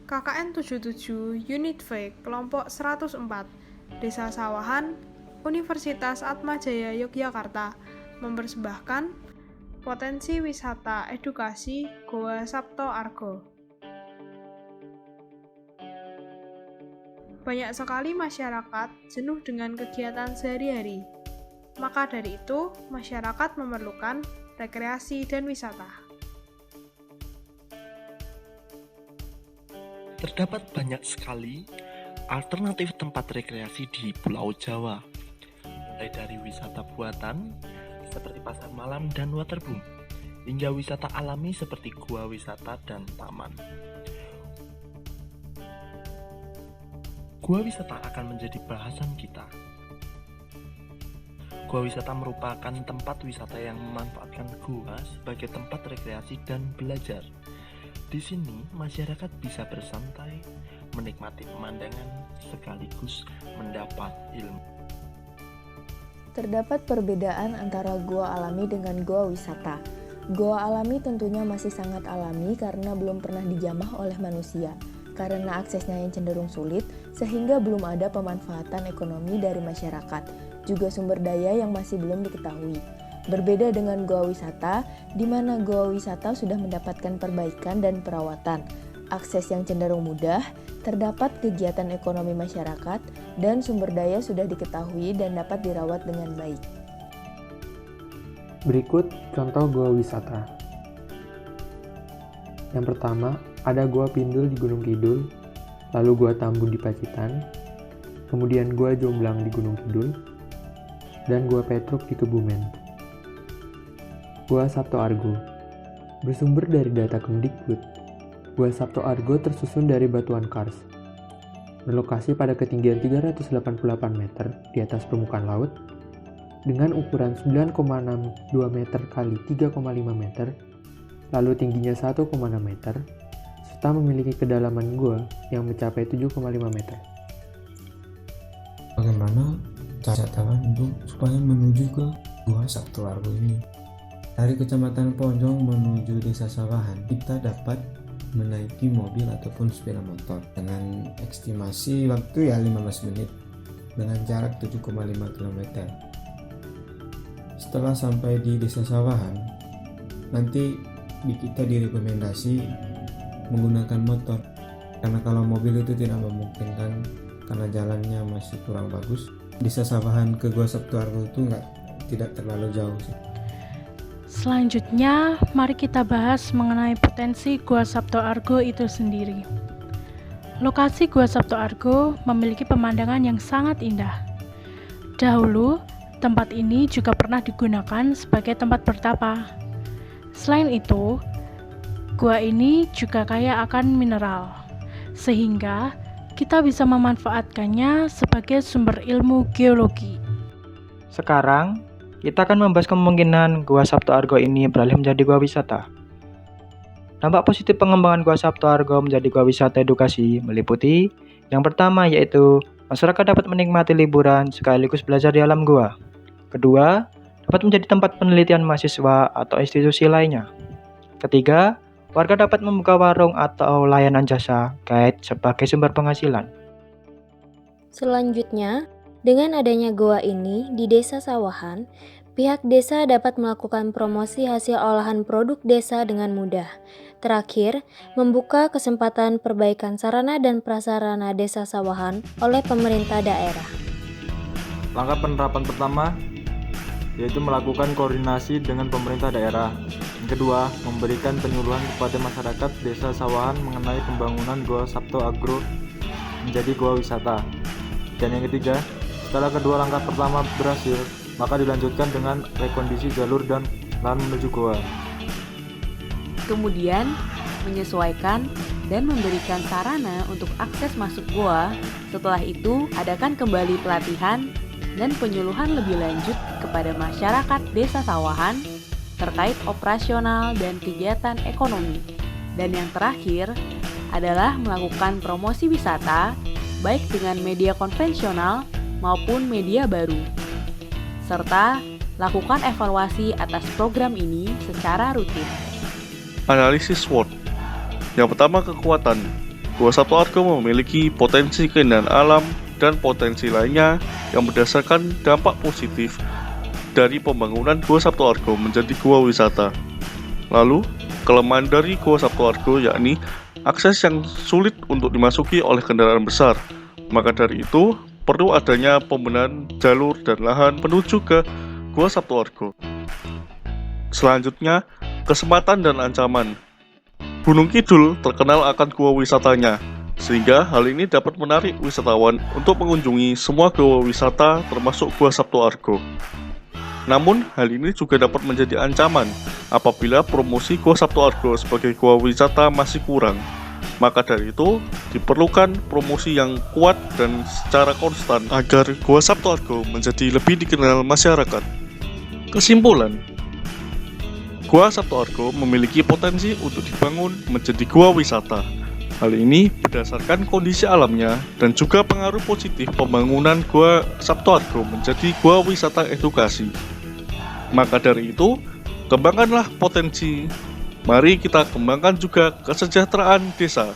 KKN 77 Unit V Kelompok 104 Desa Sawahan Universitas Atmajaya Yogyakarta mempersembahkan potensi wisata edukasi Goa Sabto Argo. Banyak sekali masyarakat jenuh dengan kegiatan sehari-hari. Maka dari itu, masyarakat memerlukan rekreasi dan wisata. Terdapat banyak sekali alternatif tempat rekreasi di Pulau Jawa, mulai dari wisata buatan seperti pasar malam dan waterboom, hingga wisata alami seperti gua wisata dan taman. Gua wisata akan menjadi bahasan kita. Gua wisata merupakan tempat wisata yang memanfaatkan gua sebagai tempat rekreasi dan belajar. Di sini, masyarakat bisa bersantai, menikmati pemandangan, sekaligus mendapat ilmu. Terdapat perbedaan antara gua alami dengan gua wisata. Gua alami tentunya masih sangat alami karena belum pernah dijamah oleh manusia. Karena aksesnya yang cenderung sulit, sehingga belum ada pemanfaatan ekonomi dari masyarakat, juga sumber daya yang masih belum diketahui. Berbeda dengan goa wisata, di mana goa wisata sudah mendapatkan perbaikan dan perawatan, akses yang cenderung mudah, terdapat kegiatan ekonomi masyarakat, dan sumber daya sudah diketahui dan dapat dirawat dengan baik. Berikut contoh goa wisata. Yang pertama, ada Gua Pindul di Gunung Kidul, lalu Gua Tambu di Pacitan, kemudian Gua Jomblang di Gunung Kidul, dan Gua Petruk di Kebumen. Gua Sabto Argo. Bersumber dari data Kemdikbud, Gua Sabto Argo tersusun dari batuan kars. Berlokasi pada ketinggian 388 meter di atas permukaan laut, dengan ukuran 9,62 meter kali 3,5 meter, lalu tingginya 1,6 meter, serta memiliki kedalaman gua yang mencapai 7,5 meter. Bagaimana cara untuk supaya menuju ke Gua Sabto Argo ini? Dari Kecamatan Ponjong menuju Desa Sawahan, kita dapat menaiki mobil ataupun sepeda motor dengan estimasi waktu 15 menit dengan jarak 7,5 km. Setelah sampai di Desa Sawahan, nanti kita direkomendasi menggunakan motor, karena kalau mobil itu tidak memungkinkan karena jalannya masih kurang bagus. Desa Sawahan ke Gua Sabto Argo itu tidak terlalu jauh sih. Selanjutnya, mari kita bahas mengenai potensi Gua Sabto Argo itu sendiri. Lokasi Gua Sabto Argo memiliki pemandangan yang sangat indah. Dahulu, tempat ini juga pernah digunakan sebagai tempat bertapa. Selain itu, gua ini juga kaya akan mineral, sehingga kita bisa memanfaatkannya sebagai sumber ilmu geologi. Sekarang, kita akan membahas kemungkinan Gua Sabto Argo ini beralih menjadi gua wisata. Dampak positif pengembangan Gua Sabto Argo menjadi gua wisata edukasi meliputi yang pertama yaitu masyarakat dapat menikmati liburan sekaligus belajar di alam gua. Kedua, dapat menjadi tempat penelitian mahasiswa atau institusi lainnya. Ketiga, warga dapat membuka warung atau layanan jasa guide sebagai sumber penghasilan. Selanjutnya, dengan adanya goa ini di Desa Sawahan, pihak desa dapat melakukan promosi hasil olahan produk desa dengan mudah. Terakhir, membuka kesempatan perbaikan sarana dan prasarana Desa Sawahan oleh pemerintah daerah. Langkah penerapan pertama yaitu melakukan koordinasi dengan pemerintah daerah. Yang kedua, memberikan penyuluhan kepada masyarakat Desa Sawahan mengenai pembangunan Goa Sabto Argo menjadi goa wisata. Dan yang ketiga, setelah kedua langkah pertama berhasil, maka dilanjutkan dengan rekondisi jalur dan lahan menuju goa. Kemudian, menyesuaikan dan memberikan sarana untuk akses masuk goa. Setelah itu, adakan kembali pelatihan dan penyuluhan lebih lanjut kepada masyarakat Desa Sawahan terkait operasional dan kegiatan ekonomi. Dan yang terakhir adalah melakukan promosi wisata baik dengan media konvensional maupun media baru. Serta lakukan evaluasi atas program ini secara rutin. Analisis SWOT. Yang pertama, kekuatan. Gua Sabto Argo memiliki potensi keindahan alam dan potensi lainnya yang berdasarkan dampak positif dari pembangunan Gua Sabto Argo menjadi gua wisata. Lalu, kelemahan dari Gua Sabto Argo yakni akses yang sulit untuk dimasuki oleh kendaraan besar. Maka dari itu, perlu adanya pembenahan jalur dan lahan menuju ke Gua Sabto Argo. Selanjutnya, kesempatan dan ancaman. Gunung Kidul terkenal akan gua wisatanya, sehingga hal ini dapat menarik wisatawan untuk mengunjungi semua gua wisata termasuk Gua Sabto Argo. Namun, hal ini juga dapat menjadi ancaman apabila promosi Gua Sabto Argo sebagai gua wisata masih kurang. Maka dari itu, diperlukan promosi yang kuat dan secara konstan agar Gua Sabto Argo menjadi lebih dikenal masyarakat. Kesimpulan, Gua Sabto Argo memiliki potensi untuk dibangun menjadi gua wisata. Hal ini berdasarkan kondisi alamnya dan juga pengaruh positif pembangunan Gua Sabto Argo menjadi gua wisata edukasi. Maka dari itu, kembangkanlah potensi. Mari kita kembangkan juga kesejahteraan desa.